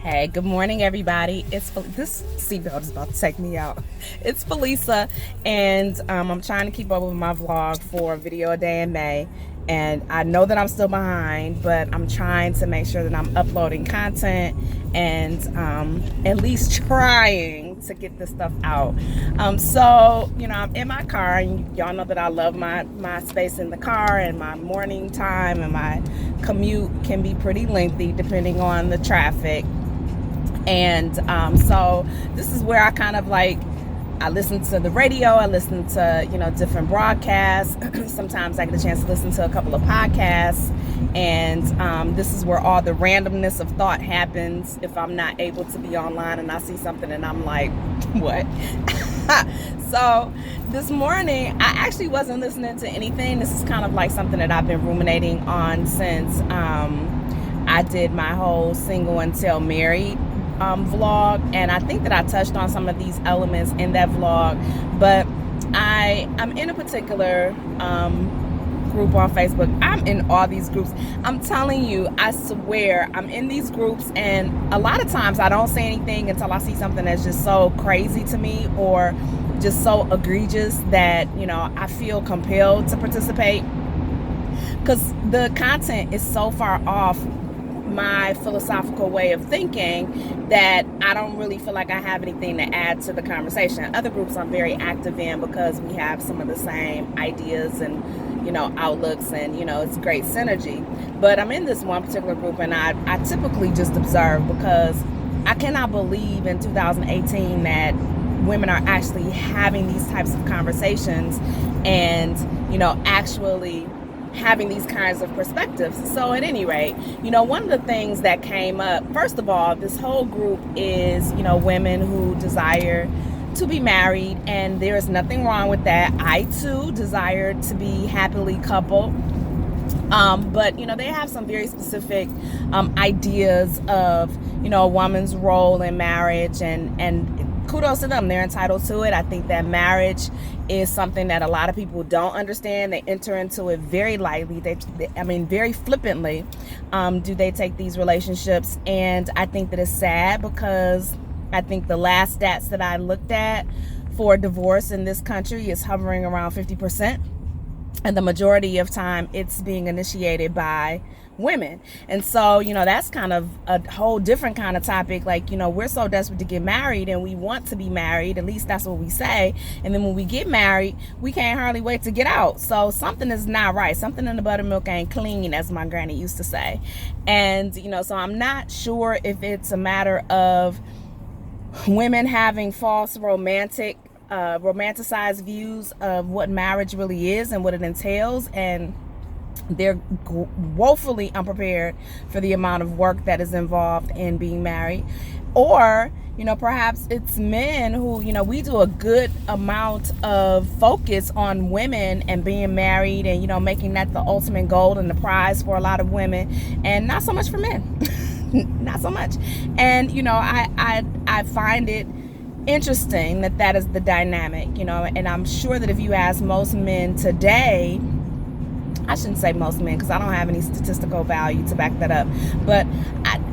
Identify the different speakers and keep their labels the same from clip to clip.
Speaker 1: Hey, good morning, everybody. This seatbelt is about to take me out. It's Felisa, and I'm trying to keep up with my vlog for Video a Day in May. And I know that I'm still behind, but I'm trying to make sure that I'm uploading content and at least trying to get this stuff out. So, I'm in my car, and y'all know that I love my space in the car, and my morning time and my commute can be pretty lengthy depending on the traffic. And so this is where I kind of I listen to the radio, I listen to, different broadcasts. Sometimes I get a chance to listen to a couple of podcasts. And this is where all the randomness of thought happens if I'm not able to be online and I see something and I'm like, what? So this morning, I actually wasn't listening to anything. This is kind of like something that I've been ruminating on since I did my whole single until married vlog, and I think that I touched on some of these elements in that vlog, but I'm in a particular group on Facebook. I'm in all these groups. I'm telling you, I swear, I'm in these groups, and a lot of times I don't say anything until I see something that's just so crazy to me or just so egregious that, I feel compelled to participate, because the content is so far off my philosophical way of thinking that I don't really feel like I have anything to add to the conversation. Other groups I'm very active in because we have some of the same ideas and outlooks, and it's great synergy. But I'm in this one particular group, and I typically just observe, because I cannot believe in 2018 that women are actually having these types of conversations and actually having these kinds of perspectives. So at any rate, one of the things that came up, first of all, this whole group is, women who desire to be married, and there is nothing wrong with that. I too desire to be happily coupled. But they have some very specific ideas of, a woman's role in marriage, and kudos to them. They're entitled to it. I think that marriage is something that a lot of people don't understand. They enter into it very lightly. Very flippantly do they take these relationships. And I think that it's sad, because I think the last stats that I looked at for divorce in this country is hovering around 50%. And the majority of time it's being initiated by women. And so, that's kind of a whole different kind of topic. We're so desperate to get married, and we want to be married. At least that's what we say. And then when we get married, we can't hardly wait to get out. So something is not right. Something in the buttermilk ain't clean, as my granny used to say. And, so I'm not sure if it's a matter of women having false romanticized views of what marriage really is and what it entails, and they're woefully unprepared for the amount of work that is involved in being married. Or perhaps it's men who, we do a good amount of focus on women and being married, and making that the ultimate goal and the prize for a lot of women, and not so much for men. Not so much. And I find it interesting that is the dynamic, and I'm sure that if you ask most men today, I shouldn't say most men, because I don't have any statistical value to back that up, but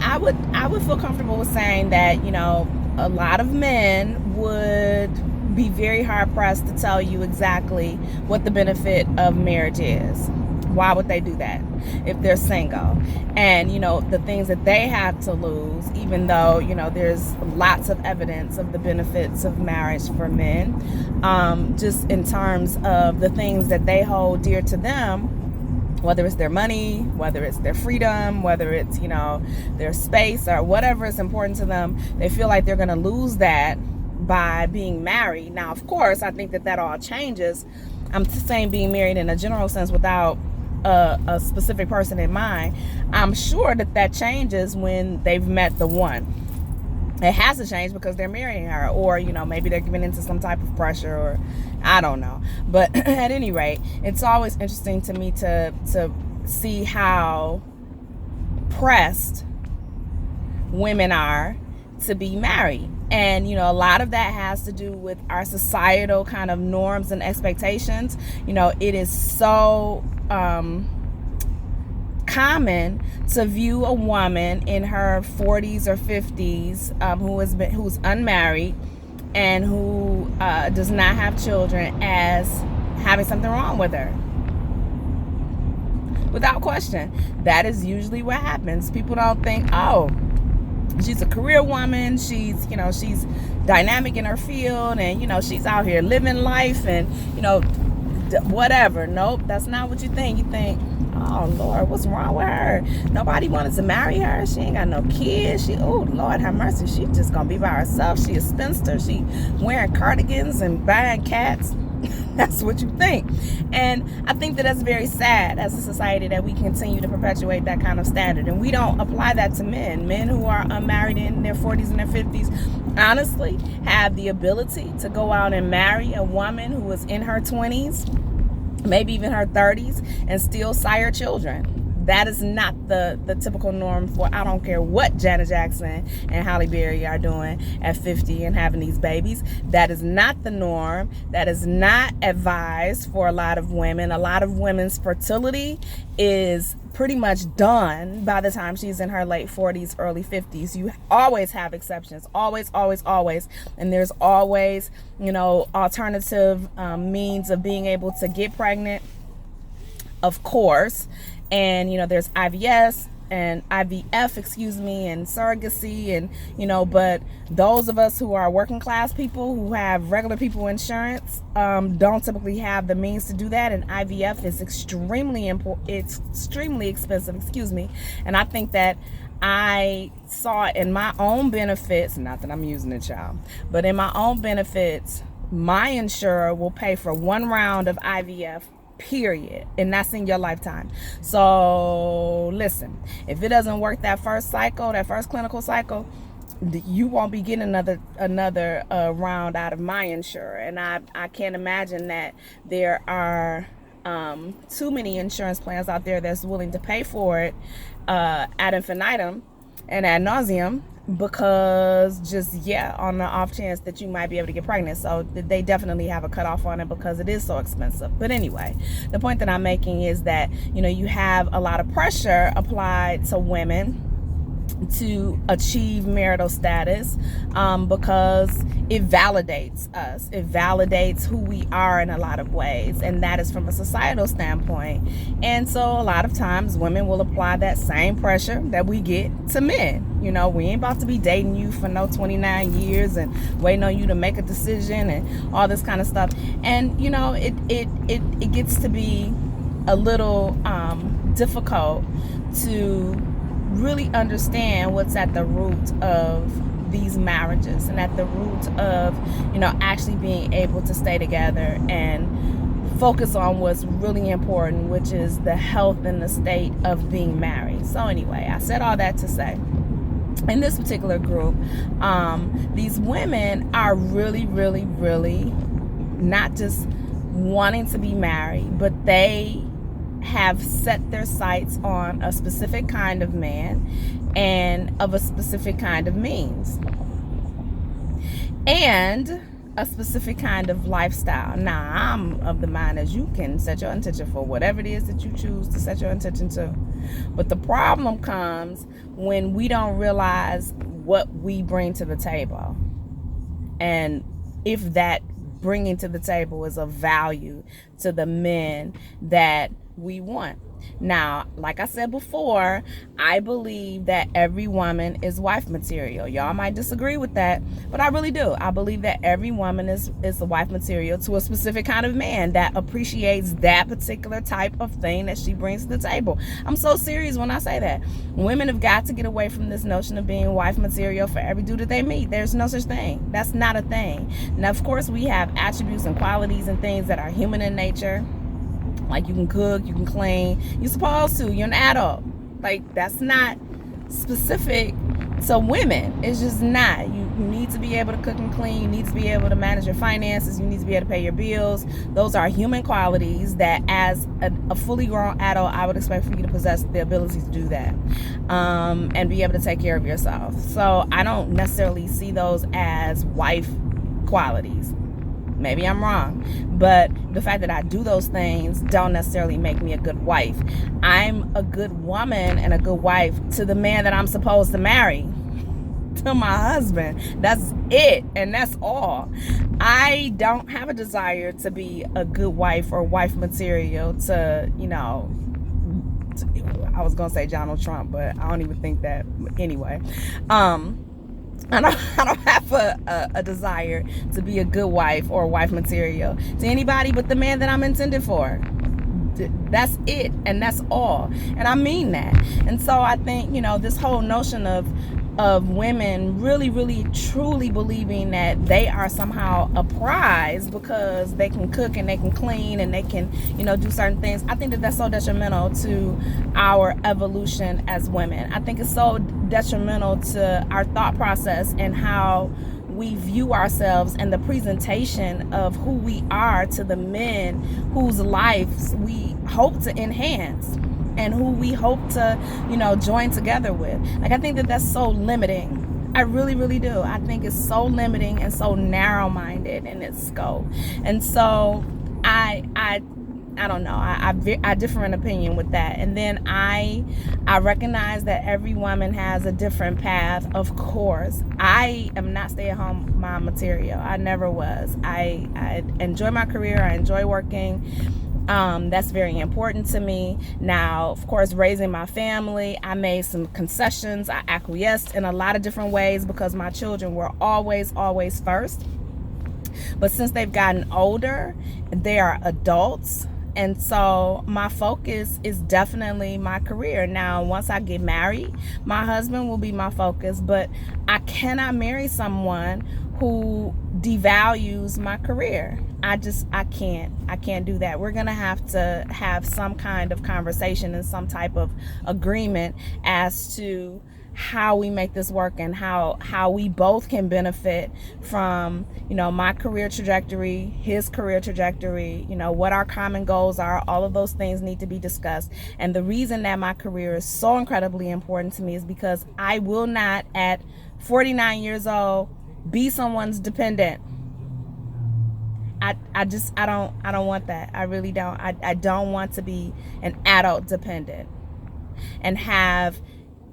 Speaker 1: I would feel comfortable with saying that a lot of men would be very hard pressed to tell you exactly what the benefit of marriage is. Why would they do that if they're single? And the things that they have to lose, even though there's lots of evidence of the benefits of marriage for men, just in terms of the things that they hold dear to them, whether it's their money, whether it's their freedom, whether it's their space, or whatever is important to them. They feel like they're going to lose that by being married. Now, of course, I think that all changes. I'm saying being married in a general sense without a specific person in mind. I'm sure that changes when they've met the one. It has to change because they're marrying her, or maybe they're giving into some type of pressure, or I don't know. But at any rate, it's always interesting to me to see how pressed women are to be married. And a lot of that has to do with our societal kind of norms and expectations. It is so common to view a woman in her 40s or 50s who's unmarried and who does not have children as having something wrong with her. Without question, that is usually what happens. People don't think, oh, she's a career woman, she's dynamic in her field, and she's out here living life, and whatever. Nope, that's not what you think. You think, oh Lord, what's wrong with her? Nobody wanted to marry her. She ain't got no kids. Oh Lord have mercy, she just gonna be by herself. She a spinster. She wearing cardigans and buying cats. That's what you think. And I think that that's very sad as a society, that we continue to perpetuate that kind of standard, and we don't apply that to men who are unmarried in their 40s and their 50s. Honestly, have the ability to go out and marry a woman who is in her 20s, maybe even her 30s, and still sire children. That is not the typical norm for, I don't care what Janet Jackson and Halle Berry are doing at 50 and having these babies. That is not the norm. That is not advised for a lot of women. A lot of women's fertility is pretty much done by the time she's in her late 40s, early 50s. You always have exceptions. Always, always, always. And there's always, alternative means of being able to get pregnant, of course. And, there's IVF and and surrogacy, and, but those of us who are working class people who have regular people insurance don't typically have the means to do that. And IVF is extremely expensive, And I think that I saw in my own benefits, not that I'm using it, child, but in my own benefits, my insurer will pay for one round of IVF, period, and that's in your lifetime. So listen, if it doesn't work that first clinical cycle, you won't be getting another round out of my insurer. And I can't imagine that there are too many insurance plans out there that's willing to pay for it ad infinitum and ad nauseum, because on the off chance that you might be able to get pregnant. So they definitely have a cutoff on it because it is so expensive. But anyway, the point that I'm making is that, you have a lot of pressure applied to women to achieve marital status because it validates us. It validates who we are in a lot of ways, and that is from a societal standpoint. And so a lot of times women will apply that same pressure that we get to men. We ain't about to be dating you for no 29 years and waiting on you to make a decision and all this kind of stuff. And it gets to be a little difficult to really understand what's at the root of these marriages and at the root of actually being able to stay together and focus on what's really important, which is the health and the state of being married. So anyway, I said all that to say, in this particular group, these women are really, really, really not just wanting to be married, but they have set their sights on a specific kind of man and of a specific kind of means and a specific kind of lifestyle. Now, I'm of the mind as you can set your intention for whatever it is that you choose to set your intention to. But the problem comes when we don't realize what we bring to the table, and if that bringing to the table is of value to the men that we want. Now, like I said before, I believe that every woman is wife material. Y'all might disagree with that, but I really do. I believe that every woman is the wife material to a specific kind of man that appreciates that particular type of thing that she brings to the table. I'm so serious when I say that. Women have got to get away from this notion of being wife material for every dude that they meet. There's no such thing. That's not a thing. Now, of course, we have attributes and qualities and things that are human in nature. Like you can cook, you can clean, you're supposed to, you're an adult. Like, that's not specific to women. It's just not. You need to be able to cook and clean, you need to be able to manage your finances, you need to be able to pay your bills. Those are human qualities that as a fully grown adult, I would expect for you to possess the ability to do that and be able to take care of yourself. So I don't necessarily see those as wife qualities. Maybe I'm wrong, but the fact that I do those things don't necessarily make me a good wife. I'm a good woman and a good wife to the man that I'm supposed to marry, to my husband. That's it, and that's all. I don't have a desire to be a good wife or wife material to, I was gonna say Donald Trump, but I don't even think that. Anyway, I don't have a desire to be a good wife or wife material to anybody but the man that I'm intended for. That's it, and that's all, and I mean that. And so I think, this whole notion of women really truly believing that they are somehow a prize because they can cook and they can clean and they can do certain things. I think that that's so detrimental to our evolution as women. I think it's so detrimental to our thought process and how we view ourselves and the presentation of who we are to the men whose lives we hope to enhance and who we hope to, join together with. Like, I think that that's so limiting. I really do. I think it's so limiting and so narrow-minded in its scope. And so I don't know. I differ in opinion with that. And then I recognize that every woman has a different path. Of course, I am not stay-at-home mom material. I never was. I enjoy my career. I enjoy working. That's very important to me. Now, of course, raising my family, I made some concessions. I acquiesced in a lot of different ways because my children were always first. But since they've gotten older, they are adults. And so my focus is definitely my career. Now, once I get married, my husband will be my focus, but I cannot marry someone who devalues my career. I can't do that. We're going to have some kind of conversation and some type of agreement as to how we make this work and how we both can benefit from, my career trajectory, his career trajectory, what our common goals are. All of those things need to be discussed. And the reason that my career is so incredibly important to me is because I will not, at 49 years old, be someone's dependent. I don't want that. I really don't. I don't want to be an adult dependent and have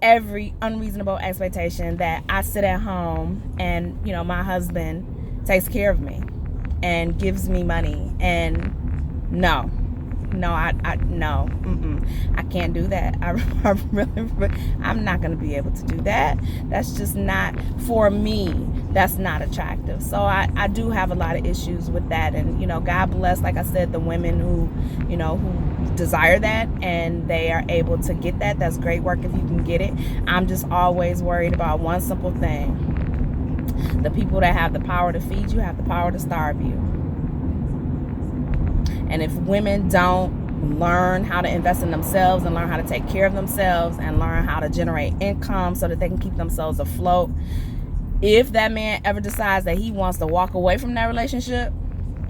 Speaker 1: every unreasonable expectation that I sit at home and, my husband takes care of me and gives me money. And no, I can't do that. I'm not going to be able to do that. That's just not, for me, that's not attractive. So I do have a lot of issues with that. And, God bless, like I said, the women who desire that and they are able to get that. That's great work if you can get it. I'm just always worried about one simple thing. The people that have the power to feed you have the power to starve you. And if women don't learn how to invest in themselves and learn how to take care of themselves and learn how to generate income so that they can keep themselves afloat, if that man ever decides that he wants to walk away from that relationship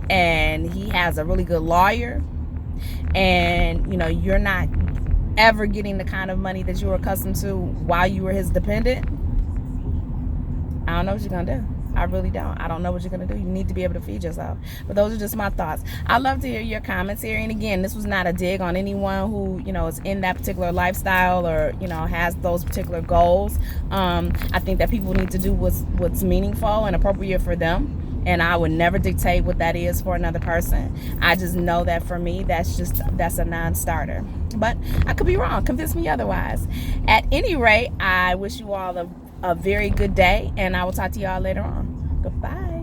Speaker 1: and he has a really good lawyer and, you're not ever getting the kind of money that you were accustomed to while you were his dependent, I don't know what you're going to do. I really don't. I don't know what you're going to do. You need to be able to feed yourself. But those are just my thoughts. I'd love to hear your comments here. And again, this was not a dig on anyone who, is in that particular lifestyle or, has those particular goals. I think that people need to do what's meaningful and appropriate for them. And I would never dictate what that is for another person. I just know that for me, that's a non-starter. But I could be wrong. Convince me otherwise. At any rate, I wish you all a very good day, and I will talk to y'all later on. Goodbye.